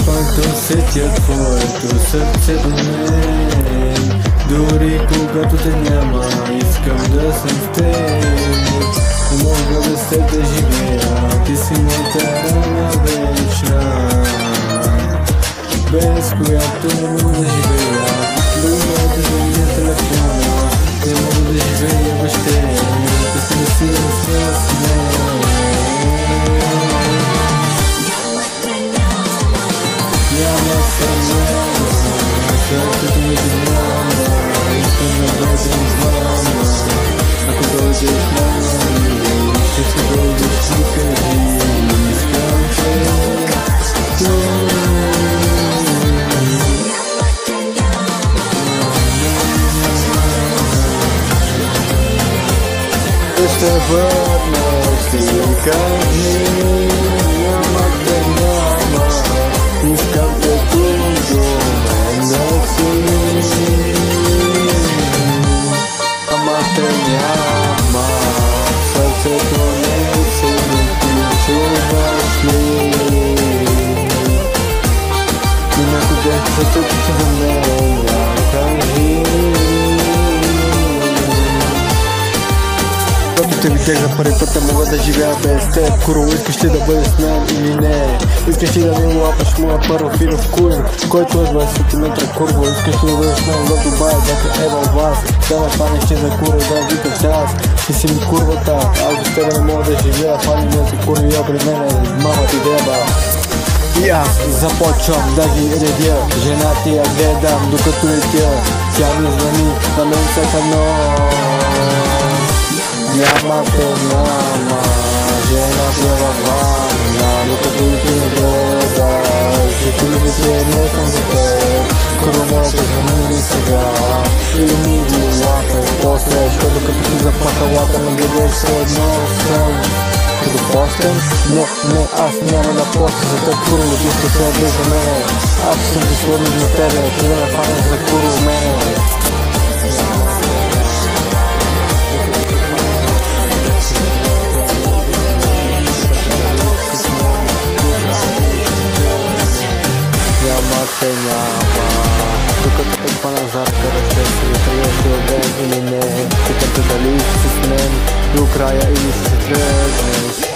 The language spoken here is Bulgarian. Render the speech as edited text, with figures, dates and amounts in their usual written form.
Който сетя твоето сърце до мен, дори когато те няма, искам да съм с теб. Не мога без теб да живея, ти си моята рана вечна, без която не мога да живея. Думата да видя телефона, не мога да живея без теб, да си насилен с мен. Сърцето ми ти няма, искам да бъдем двама. Ако дойдеш мама, ще се дойдеш и кажи, искам те. Ще върнеш ти кажи, няма те няма, искам те тук до мен да си. Ама те няма, сърцето не се ти чуваш ли? И някъде сърцето ти за мен кажи. Когато те видях за първи път, не мога да живея без теб. Куро, искаш ли да бъдеш с мен или не? Искаш ли да ми лапаш моя първа филов куин, който е 20 см курво? Искаш ли да бъдеш с мен в Дубай, да е във вас? Да ме фанеш ти за кура, да викаш аз. Ти си ми курвата, аз без тебе не мога да живея. Фани ме си курви, я при мен мама ти деба. И аз започвам да ги редя, жена ти я гледам докато летя. Тя ми звъни на мен всяка нощ. Няма те няма, жена ти е във ванна, докато ти не гледаш. Ще ти люби ти не съм за теб, куро моята звъни ми сега. Или ми ги лапай после, защото като ти запаха лата ме гледаш все едно съм. Като постен? Не, аз няма да поста за теб, куро, любишка се облиза мене. Аз съм ти сложил на тебе, ти да ме фанеш за куро в мене. Те няма, докато те хвана зад ръце си, приятел ден или не. Питам те дали си с мен до края или ще се тръгнеш.